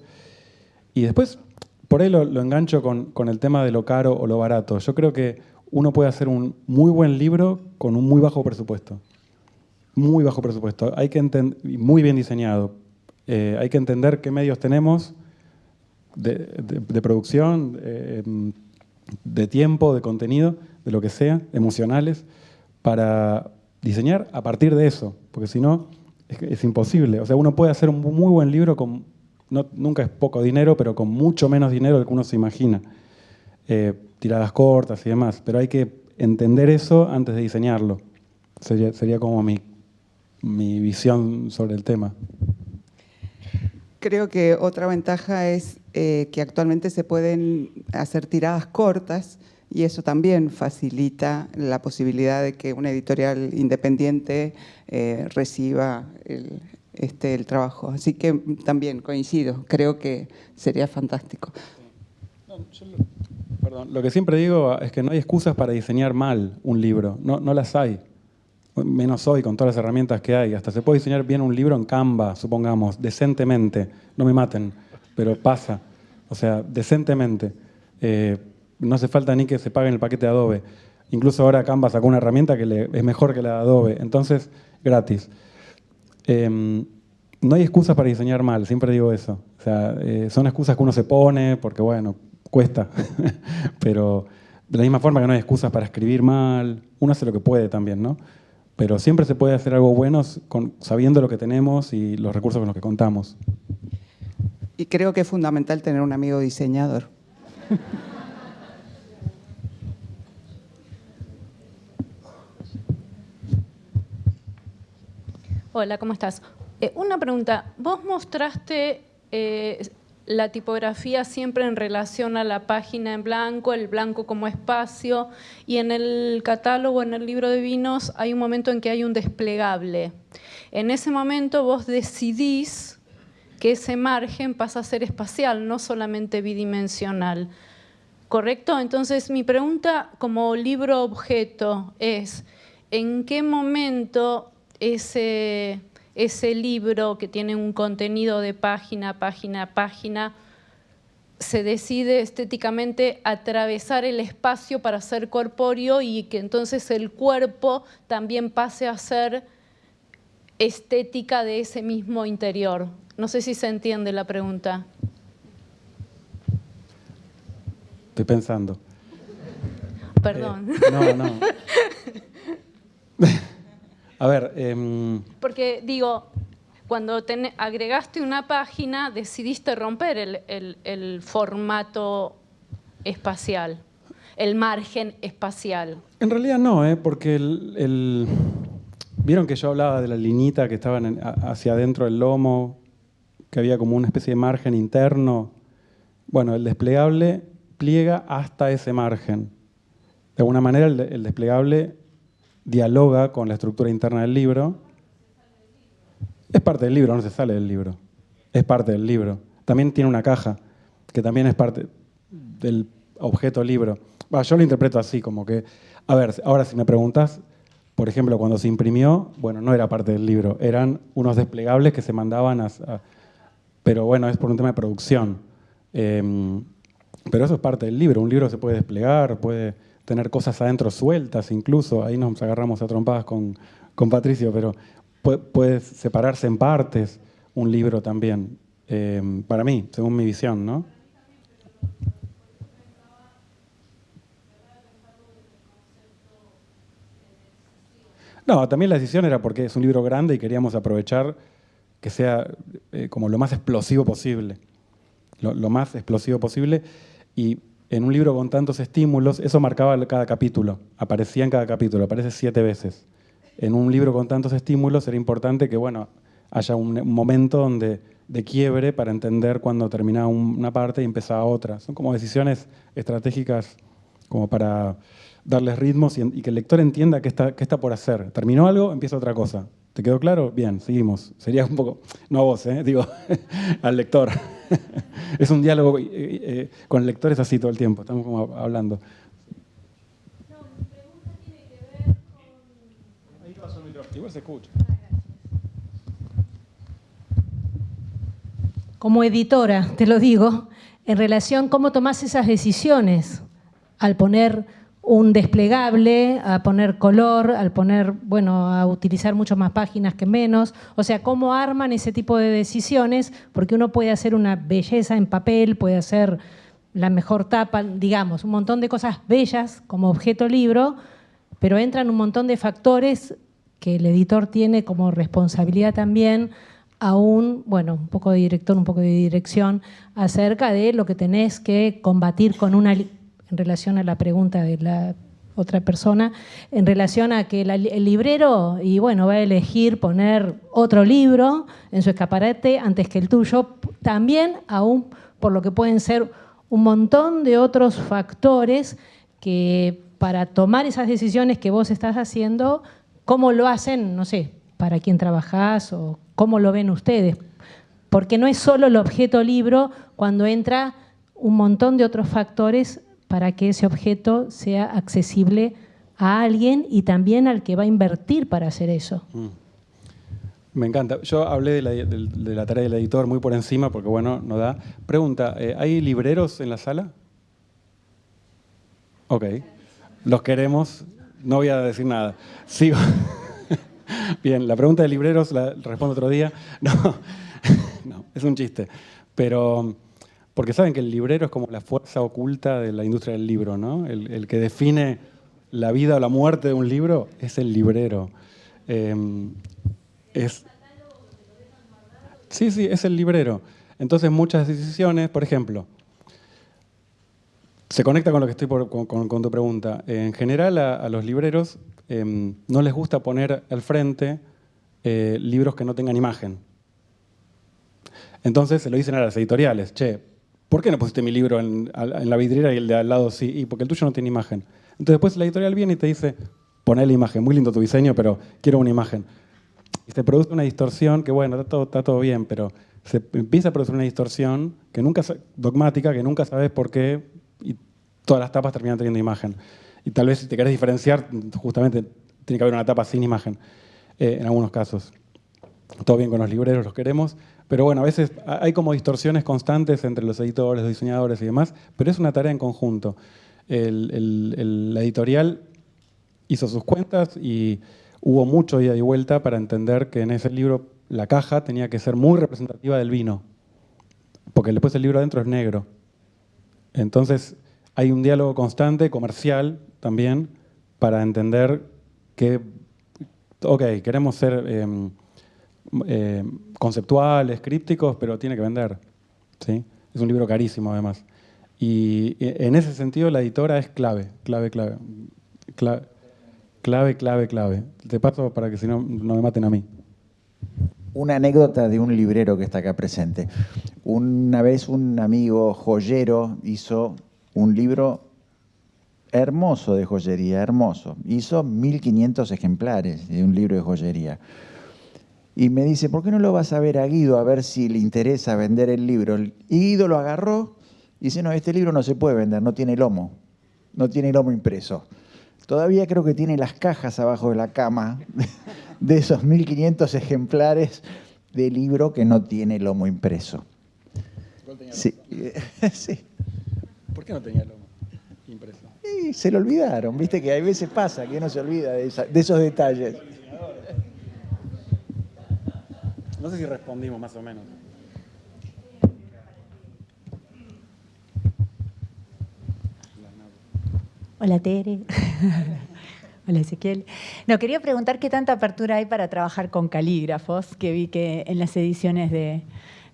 Y después, por ahí lo engancho con el tema de lo caro o lo barato. Yo creo que uno puede hacer un muy buen libro con un muy bajo presupuesto. Muy bajo presupuesto. Muy bien diseñado. Hay que entender qué medios tenemos de producción, de tiempo, de contenido, de lo que sea, emocionales, para diseñar a partir de eso. Porque si no, es imposible. O sea, uno puede hacer un muy buen libro con... nunca es poco dinero, pero con mucho menos dinero del que uno se imagina. Tiradas cortas y demás. Pero hay que entender eso antes de diseñarlo. Sería como mi visión sobre el tema. Creo que otra ventaja es que actualmente se pueden hacer tiradas cortas y eso también facilita la posibilidad de que una editorial independiente reciba el trabajo. Así que también coincido, creo que sería fantástico. Perdón, lo que siempre digo es que no hay excusas para diseñar mal un libro, no las hay. Menos hoy, con todas las herramientas que hay. Hasta se puede diseñar bien un libro en Canva, supongamos, decentemente. No me maten, pero pasa. O sea, decentemente. No hace falta ni que se paguen el paquete de Adobe. Incluso ahora Canva sacó una herramienta que es mejor que la de Adobe. Entonces, gratis. No hay excusas para diseñar mal, siempre digo eso. O sea, son excusas que uno se pone porque, bueno, cuesta. Pero de la misma forma que no hay excusas para escribir mal, uno hace lo que puede también, ¿no? Pero siempre se puede hacer algo bueno sabiendo lo que tenemos y los recursos con los que contamos. Y creo que es fundamental tener un amigo diseñador. Hola, ¿cómo estás? Una pregunta. Vos mostraste la tipografía siempre en relación a la página en blanco, el blanco como espacio, y en el catálogo, en el libro de vinos, hay un momento en que hay un desplegable. En ese momento vos decidís que ese margen pasa a ser espacial, no solamente bidimensional. ¿Correcto? Entonces, mi pregunta como libro objeto es, ¿en qué momento ese libro que tiene un contenido de página a página, se decide estéticamente atravesar el espacio para ser corpóreo y que entonces el cuerpo también pase a ser estética de ese mismo interior? No sé si se entiende la pregunta. Estoy pensando. Perdón. No. A ver. Porque digo, cuando agregaste una página, decidiste romper el formato espacial, el margen espacial. En realidad no, porque vieron que yo hablaba de la liñita que estaba hacia adentro del lomo, que había como una especie de margen interno. Bueno, el desplegable pliega hasta ese margen. De alguna manera el desplegable dialoga con la estructura interna del libro. Es parte del libro, no se sale del libro. Es parte del libro. También tiene una caja, que también es parte del objeto libro. Yo lo interpreto así, como que... A ver, ahora si me preguntas, por ejemplo, cuando se imprimió, bueno, no era parte del libro, eran unos desplegables que se mandaban pero bueno, es por un tema de producción. Pero eso es parte del libro. Un libro se puede desplegar, puede tener cosas adentro sueltas incluso. Ahí nos agarramos a trompadas con Patricio, pero puede separarse en partes un libro también. Para mí, según mi visión, ¿no? No, también la decisión era porque es un libro grande y queríamos aprovechar que sea como lo más explosivo posible. Lo más explosivo posible. Y en un libro con tantos estímulos, eso marcaba cada capítulo. Aparecía en cada capítulo, aparece 7 veces. En un libro con tantos estímulos era importante que, bueno, haya un momento de quiebre para entender cuándo terminaba una parte y empezaba otra. Son como decisiones estratégicas como para darles ritmos y que el lector entienda qué está por hacer. Terminó algo, empieza otra cosa. ¿Te quedó claro? Bien, seguimos. Sería un poco, no a vos, digo, al lector. Es un diálogo con lectores así todo el tiempo, estamos como hablando. No, mi pregunta tiene que ver con... Ahí pasó el micrófono, igual se escucha. Como editora, te lo digo, en relación a cómo tomás esas decisiones al poner un desplegable, a poner color, al poner, bueno, a utilizar mucho más páginas que menos. O sea, cómo arman ese tipo de decisiones, porque uno puede hacer una belleza en papel, puede hacer la mejor tapa, digamos, un montón de cosas bellas como objeto libro, pero entran un montón de factores que el editor tiene como responsabilidad también, un poco de director, un poco de dirección, acerca de lo que tenés que combatir con en relación a la pregunta de la otra persona, en relación a que el librero, va a elegir poner otro libro en su escaparate antes que el tuyo, también aún por lo que pueden ser un montón de otros factores que para tomar esas decisiones que vos estás haciendo, ¿cómo lo hacen? No sé, para quién trabajás o cómo lo ven ustedes. Porque no es solo el objeto libro cuando entra un montón de otros factores para que ese objeto sea accesible a alguien y también al que va a invertir para hacer eso. Me encanta. Yo hablé de la tarea del editor muy por encima porque, bueno, no da. Pregunta, ¿hay libreros en la sala? Ok. Los queremos. No voy a decir nada. Sigo. Bien, la pregunta de libreros la respondo otro día. No, es un chiste. Pero... Porque saben que el librero es como la fuerza oculta de la industria del libro, ¿no? El que define la vida o la muerte de un libro es el librero. Sí, es el librero. Entonces muchas decisiones, por ejemplo, se conecta con lo que estoy con tu pregunta. En general a los libreros no les gusta poner al frente libros que no tengan imagen. Entonces se lo dicen a las editoriales, ¿por qué no pusiste mi libro en la vidriera y el de al lado sí? Y porque el tuyo no tiene imagen. Entonces después la editorial viene y te dice, poné la imagen, muy lindo tu diseño, pero quiero una imagen. Y te produce una distorsión que, bueno, está todo bien, pero se empieza a producir una distorsión dogmática que nunca sabes por qué y todas las tapas terminan teniendo imagen. Y tal vez si te querés diferenciar, justamente tiene que haber una tapa sin imagen, en algunos casos. Todo bien con los libreros, los queremos, pero bueno, a veces hay como distorsiones constantes entre los editores, los diseñadores y demás, pero es una tarea en conjunto. La editorial hizo sus cuentas y hubo mucho ida y vuelta para entender que en ese libro la caja tenía que ser muy representativa del vino, porque después el libro adentro es negro. Entonces hay un diálogo constante, comercial también, para entender que, ok, queremos ser conceptuales, crípticos, pero tiene que vender, ¿sí? Es un libro carísimo además. Y en ese sentido la editora es clave. Te paso para que si no, no me maten a mí. Una anécdota de un librero que está acá presente. Una vez un amigo joyero hizo un libro hermoso de joyería, hermoso. Hizo 1500 ejemplares de un libro de joyería. Y me dice, ¿por qué no lo vas a ver a Guido a ver si le interesa vender el libro? Y Guido lo agarró y dice, no, este libro no se puede vender, no tiene lomo impreso. Todavía creo que tiene las cajas abajo de la cama de esos 1500 ejemplares de libro que no tiene lomo impreso. Sí. Sí. ¿Por qué no tenía lomo impreso? Y se lo olvidaron, viste que a veces pasa que uno se olvida de esos detalles. No sé si respondimos más o menos. Hola, Tere. Hola, Ezequiel. No, quería preguntar qué tanta apertura hay para trabajar con calígrafos, que vi que en las ediciones de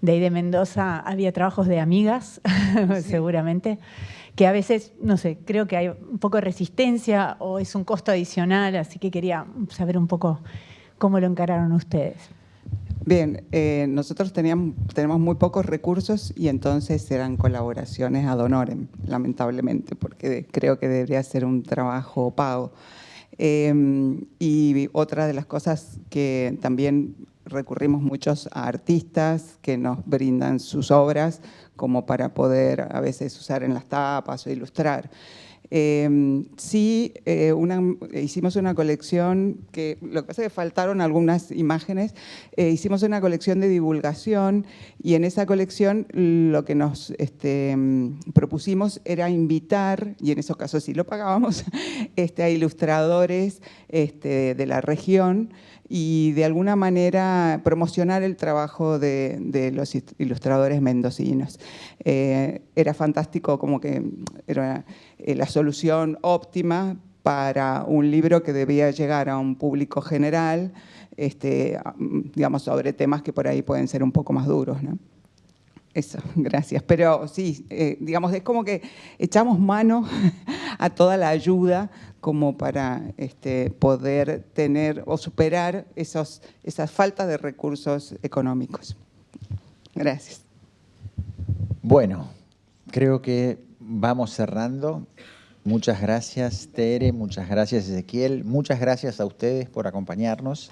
Aide Mendoza había trabajos de amigas, sí. Seguramente, que a veces, no sé, creo que hay un poco de resistencia o es un costo adicional, así que quería saber un poco cómo lo encararon ustedes. Bien, nosotros tenemos muy pocos recursos y entonces eran colaboraciones ad honorem, lamentablemente, porque creo que debería ser un trabajo pago. Y otra de las cosas que también recurrimos muchos a artistas que nos brindan sus obras como para poder a veces usar en las tapas o ilustrar. Hicimos una colección que, lo que pasa es que faltaron algunas imágenes, hicimos una colección de divulgación y en esa colección lo que nos propusimos era invitar, y en esos casos sí lo pagábamos, a ilustradores de la región y de alguna manera promocionar el trabajo de los ilustradores mendocinos. Era fantástico, como que era la solución óptima para un libro que debía llegar a un público general, digamos, sobre temas que por ahí pueden ser un poco más duros, ¿no? Eso, gracias. Pero sí, digamos, es como que echamos mano a toda la ayuda como para poder tener o superar esas faltas de recursos económicos. Gracias. Bueno, creo que vamos cerrando. Muchas gracias, Tere, muchas gracias, Ezequiel, muchas gracias a ustedes por acompañarnos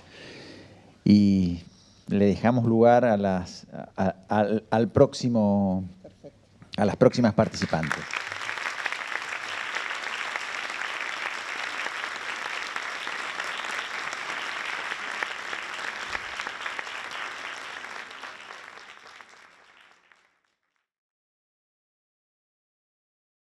y le dejamos lugar a las próximas participantes.